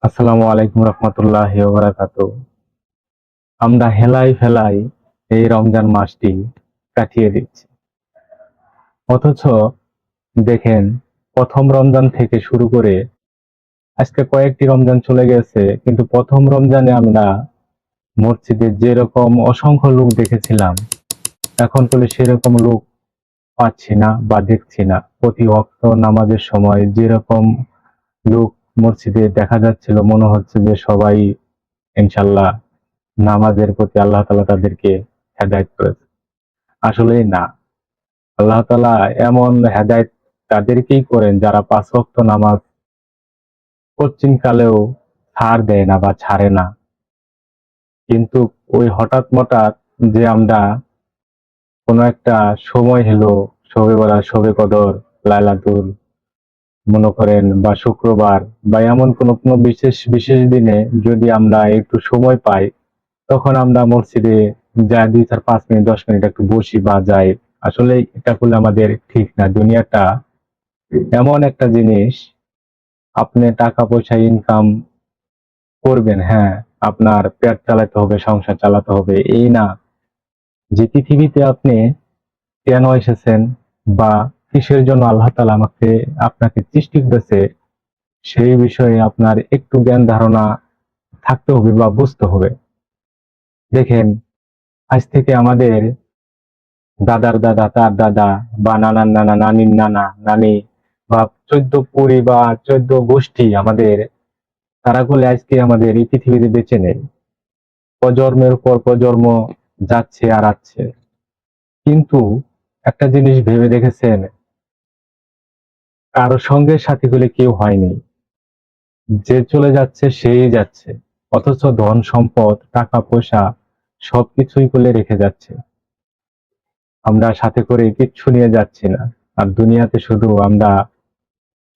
আসসালামু আলাইকুম রহমতুল্লাহি ওয়া বারাকাতুহু। আমরা হেলাই ফেলাই এই রমজান মাসটি কাটিয়ে দিচ্ছি, অথচ দেখেন প্রথম রমজান থেকে শুরু করে আজকে কয়েকটি রমজান চলে গেছে, কিন্তু প্রথম রমজানে আমরা মসজিদে যেরকম অসংখ্য লোক দেখেছিলাম, এখন তো সেরকম লোক পাচ্ছি না বা দেখছি না। প্রতি ওয়াক্ত নামাজের সময় যেরকম লোক মসজিদে দেখা যাচ্ছিল, মনে হচ্ছে যে সবাই ইনশাল্লাহ নামাজের প্রতি আল্লাহ তাআলা তাদেরকে হেদায়েত করেছে। আসলেই না, আল্লাহ তাআলা এমন হেদায়েত তাদেরকেই করেন যারা পাঁচ ওয়াক্ত নামাজ কঠিন কালেও ছাড় দেয় না বা ছাড়ে না। কিন্তু ওই হঠাৎ যে আমরা কোনো একটা সময় হলো, শবে বরাত, শবে কদর, লাইলাতুল মনে করেন বা শুক্রবার বা এমন কোনো কোনো বিশেষ বিশেষ দিনে যদি আমরা একটু সময় পাই, তখন আমরা মসজিদে যাই, 2, 4, 5 মিনিট 10 মিনিট একটু বসি বা যাই। আসলে এটা করলে আমাদের ঠিক না। দুনিয়াটা এমন একটা জিনিস, আপনি টাকা পয়সা ইনকাম করবেন, হ্যাঁ, আপনার পেট চালাতে হবে, সংসার চালাতে হবে, এই না যে পৃথিবীতে আপনি কেন এসেছেন বা কিসের জন্য আল্লাহ তাআলা আপনাকে সৃষ্টি করেছে, সেই বিষয়ে আপনার একটু জ্ঞান ধারণা থাকতে হবে বা বুঝতে হবে। দেখেন, আজ থেকে আমাদের দাদার দাদা, তার দাদা বা নানার নানা, নানির নানা, নানি বা 14 পুরী বা 14 গোষ্ঠী আমাদের, তারা বলে আজকে আমাদের এই পৃথিবীতে বেঁচে নেই। প্রজন্মের পর প্রজন্ম যাচ্ছে আর আসছে, কিন্তু একটা জিনিস ভেবে দেখেছেন, কারো সঙ্গে সাথী হলে কেউ হয়নি, যে চলে যাচ্ছে সেই যাচ্ছে, অথচ ধন সম্পদ টাকা পয়সা সবকিছুই করে রেখে যাচ্ছে। আমরা সাথে করে কিচ্ছু নিয়ে যাচ্ছি না। আর দুনিয়াতে শুধু আমরা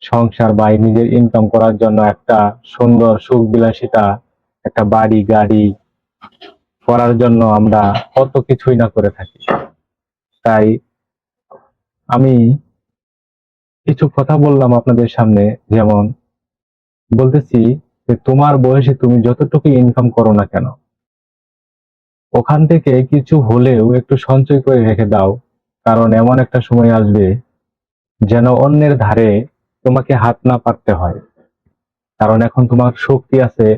সংসার বা নিজের ইনকাম করার জন্য একটা সুন্দর সুখ বিলাসিতা, একটা বাড়ি গাড়ি করার জন্য আমরা কত কিছুই না করে থাকি। তাই আমি কিছু কথা বললাম আপনাদের সামনে, যেমন বলতেছি যে তোমার বয়সে তুমি যতটুকু ইনকাম করো না কেন, ওখান থেকে কিছু হলেও একটু সঞ্চয় করে রেখে দাও। কারণ এমন একটা সময় আসবে যেন অন্যের ধারে তোমাকে হাত না পাততে হয়। কারণ এখন তোমার শক্তি আছে,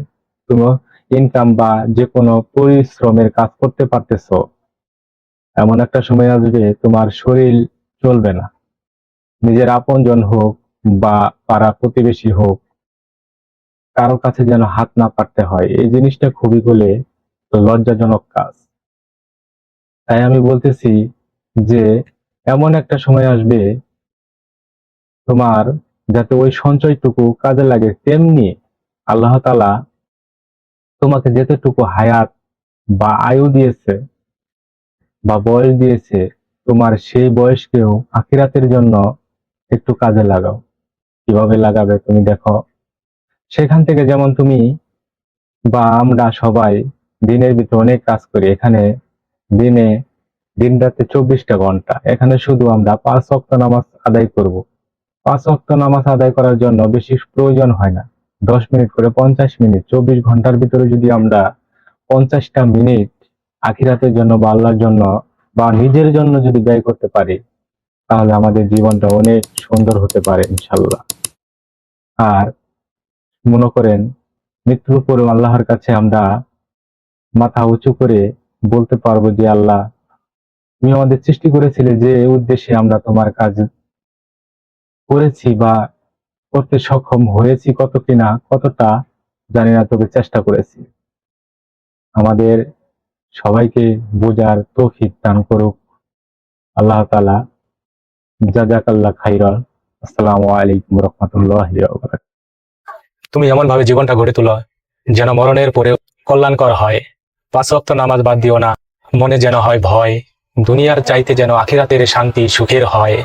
তুমি ইনকাম বা যে কোনো পরিশ্রমের কাজ করতে পারতেছো। এমন একটা সময় আসবে তোমার শরীর চলবে না, নিজের আপনজন হোক বা পাড়া প্রতিবেশী হোক, কারো কাছে যেন হাত না পাততে হয়। এই জিনিসটা খুবই বলে লজ্জাজনক কাজ। তাই আমি বলতেছি যে এমন একটা সময় আসবে তোমার, যাতে ওই সঞ্চয়টুকু কাজে লাগে। তেমনি আল্লাহ তাআলা তোমাকে যেতটুকু হায়াত বা আয়ু দিয়েছে বা বয়স দিয়েছে, তোমার সেই বয়সকেও আখিরাতের জন্য একটু কাজে লাগাও। কিভাবে লাগাবে তুমি দেখো। সেখান থেকে যেমন তুমি বা আমরা সবাই দিনের ভিতরে অনেক কাজ করি, এখানে দিনে দিন রাতে 24টা ঘন্টা, এখানে শুধু আমরা 5 ওয়াক্ত নামাজ আদায় করব। 5 ওয়াক্ত নামাজ আদায় করার জন্য বেশি প্রয়োজন হয় না, 10 মিনিট করে 50 মিনিট, 24 ঘন্টার ভিতরে যদি আমরা 50টা মিনিট আখিরাতের জন্য বা আল্লাহর জন্য বা নিজের জন্য যদি ব্যয় করতে পারি, তাহলে আমাদের জীবনটা অনেক সুন্দর হতে পারে ইনশাল্লাহ। আর মনে করেন, মৃত্যুর পরেও আল্লাহর কাছে আমরা মাথা উঁচু করে বলতে পারবো যে আল্লাহ, তুমি আমাদের সৃষ্টি করেছিলে যে উদ্দেশ্যে আমরা তোমার কাজ করেছি বা করতে সক্ষম হয়েছি, কত কিনা কতটা জানি না, তবে চেষ্টা করেছি। আমাদের সবাইকে বোঝার তৌফিক দান করুক আল্লাহ তাআলা। জাযাকাল্লাহ খাইরান। আসসালামু আলাইকুম রহমতুল্লাহি ওয়া বারাকাতুহু। তুমি এমন ভাবে জীবনটা গড়ে তোলো যেন মরণের পরেও কল্যাণকর হয়। 5 ওয়াক্ত নামাজ বাদ দিও না, মনে যেন হয় ভয়, দুনিয়ার চাইতে যেন আখিরাতের শান্তি সুখের হয়।